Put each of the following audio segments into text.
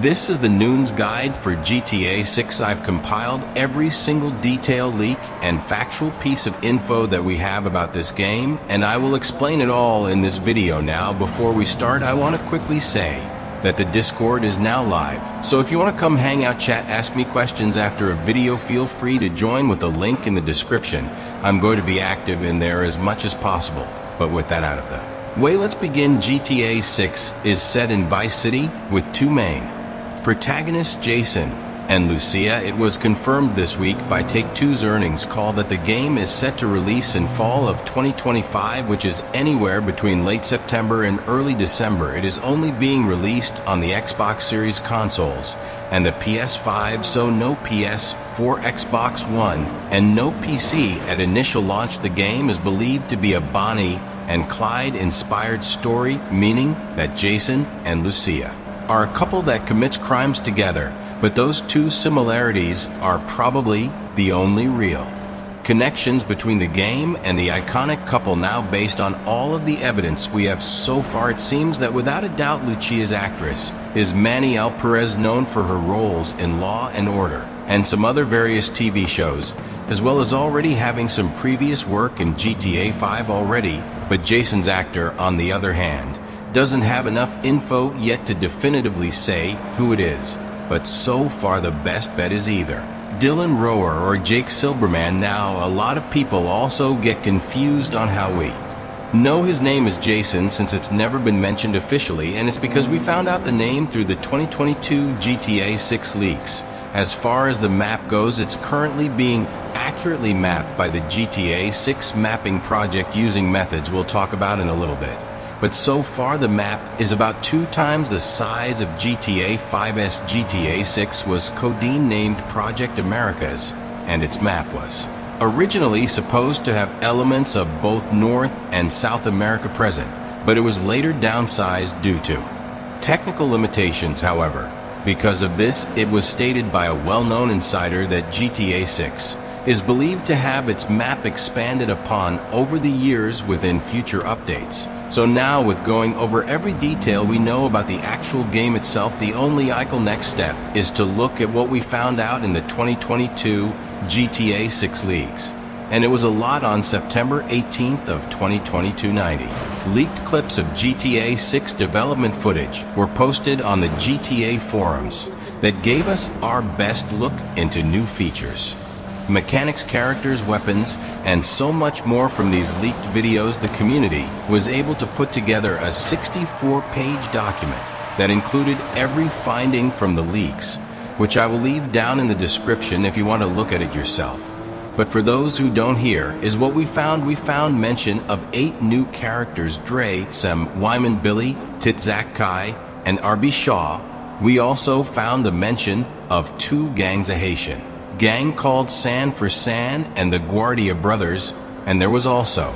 This is the Noon's Guide for GTA 6. I've compiled every single detail, leak, and factual piece of info that we have about this game, and I will explain it all in this video now. Before we start, I want to quickly say that the Discord is now live. So if you want to come hang out, chat, ask me questions after a video, feel free to join with the link in the description. I'm going to be active in there as much as possible. But with that out of the way, let's begin. GTA 6 is set in Vice City with two main protagonists, Jason and Lucia. It was confirmed this week by Take-Two's earnings call that the game is set to release in fall of 2025, which is anywhere between late September and early December. It is only being released on the Xbox Series consoles and the PS5, so no PS4, Xbox One, and no PC at initial launch. The game is believed to be a Bonnie and Clyde inspired story, meaning that Jason and Lucia are a couple that commits crimes together, but those two similarities are probably the only real connections between the game and the iconic couple. Now, based on all of the evidence we have so far, it seems that without a doubt Lucia's actress is Manny Perez, known for her roles in Law and Order and some other various TV shows, as well as already having some previous work in GTA 5 already. But Jason's actor, on the other hand, doesn't have enough info yet to definitively say who it is. But so far the best bet is either Dylan Rower or Jake Silberman. Now, a lot of people also get confused on how we know his name is Jason, since it's never been mentioned officially, and it's because we found out the name through the 2022 GTA 6 leaks. As far as the map goes, it's currently being accurately mapped by the GTA 6 mapping project using methods we'll talk about in a little bit. But so far the map is about 2 times the size of GTA 5's. GTA 6 was codenamed Project Americas, and its map was originally supposed to have elements of both North and South America present, but it was later downsized due to technical limitations. However, because of this, it was stated by a well-known insider that GTA 6 is believed to have its map expanded upon over the years within future updates. So now, with going over every detail we know about the actual game itself, the only next step is to look at what we found out in the 2022 GTA 6 leaks. And it was a lot. On September 18th of 2022, 90 leaked clips of GTA 6 development footage were posted on the GTA forums that gave us our best look into new features, mechanics, characters, weapons, and so much more. From these leaked videos, the community was able to put together a 64-page document that included every finding from the leaks, which I will leave down in the description if you want to look at it yourself. But for those who don't, here is what we found. We found mention of 8 new characters: Dre, Sam, Wyman, Billy, Titzak, Kai, and RB Shaw. We also found the mention of 2 gangs: a Haitian gang called San for San and the Guardia Brothers, and there was also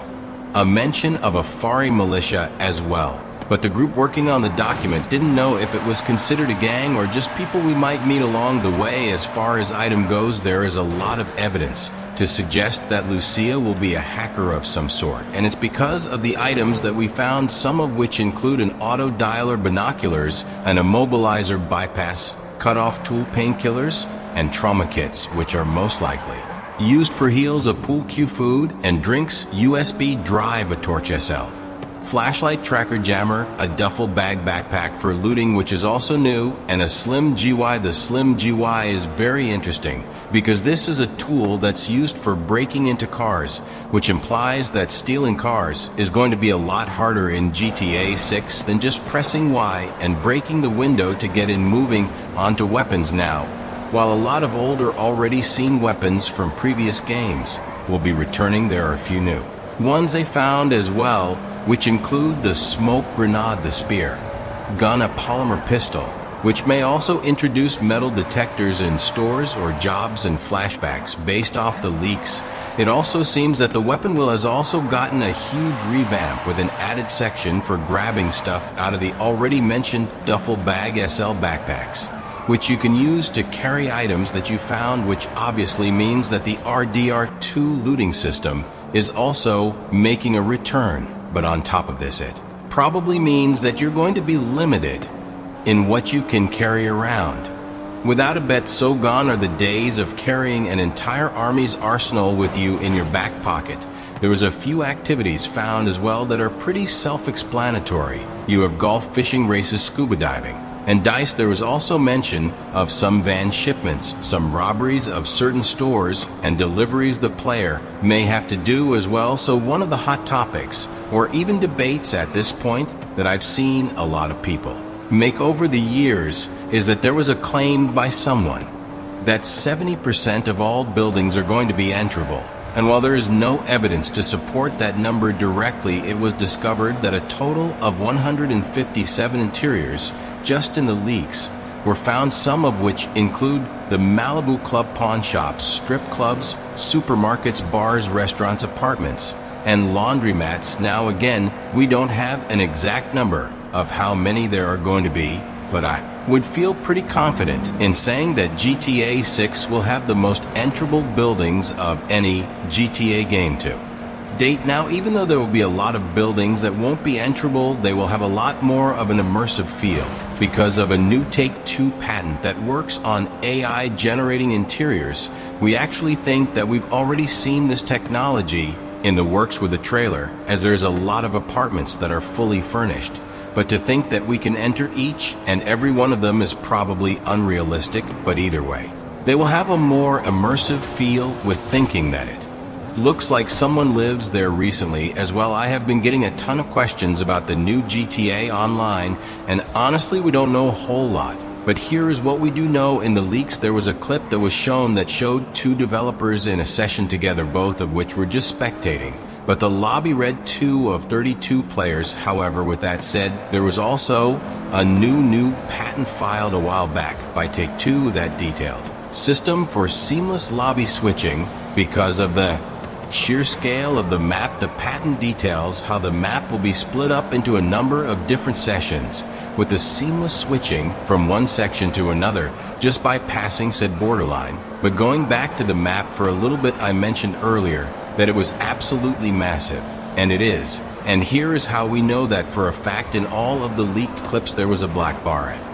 a mention of a Fari militia as well. But the group working on the document didn't know if it was considered a gang or just people we might meet along the way. As far as item goes, there is a lot of evidence to suggest that Lucia will be a hacker of some sort, and it's because of the items that we found, some of which include an auto dialer, binoculars, an immobilizer bypass, cut-off tool, painkillers, and trauma kits, which are most likely used for heals, a pool cue, food and drinks, USB drive, a torch SL, flashlight, tracker, jammer, a duffel bag backpack for looting, which is also new, and a Slim GY. The Slim GY is very interesting because this is a tool that's used for breaking into cars, which implies that stealing cars is going to be a lot harder in GTA 6 than just pressing Y and breaking the window to get in. Moving on to weapons now. While a lot of older, already seen weapons from previous games will be returning, there are a few new ones they found as well, which include the smoke grenade, the spear gun, a polymer pistol, which may also introduce metal detectors in stores or jobs, and flashbacks. Based off the leaks, it also seems that the weapon has also gotten a huge revamp with an added section for grabbing stuff out of the already mentioned duffel bag SL backpacks, which you can use to carry items that you found, which obviously means that the RDR2 looting system is also making a return. But on top of this, it probably means that you're going to be limited in what you can carry around. Without a bet, so gone are the days of carrying an entire army's arsenal with you in your back pocket. There was a few activities found as well that are pretty self-explanatory. You have golf, fishing, races, scuba diving. And Dice, there was also mention of some van shipments, some robberies of certain stores, and deliveries the player may have to do as well. So one of the hot topics, or even debates at this point, that I've seen a lot of people make over the years is that there was a claim by someone that 70% of all buildings are going to be enterable. And while there is no evidence to support that number directly, it was discovered that a total of 157 interiors just in the leaks were found, some of which include the Malibu Club pawn shops, strip clubs, supermarkets, bars, restaurants, apartments, and laundromats. Now again, we don't have an exact number of how many there are going to be, but I would feel pretty confident in saying that GTA 6 will have the most enterable buildings of any GTA game to date. Now, even though there will be a lot of buildings that won't be enterable, they will have a lot more of an immersive feel because of a new Take-Two patent that works on AI generating interiors. We actually think that we've already seen this technology in the works with the trailer, as there's a lot of apartments that are fully furnished. But to think that we can enter each and every one of them is probably unrealistic, but either way, they will have a more immersive feel with thinking that it looks like someone lives there recently. As well, I have been getting a ton of questions about the new GTA Online, and honestly, we don't know a whole lot. But here is what we do know. In the leaks, there was a clip that was shown that showed two developers in a session together, both of which were just spectating. But the lobby read 2 of 32 players. However, with that said, there was also a new patent filed a while back by Take-Two that detailed system for seamless lobby switching. Because of the sheer scale of the map, the patent details how the map will be split up into a number of different sessions with the seamless switching from one section to another just by passing said borderline. But going back to the map for a little bit, I mentioned earlier that it was absolutely massive, and it is. And here is how we know that for a fact. In all of the leaked clips, there was a black bar at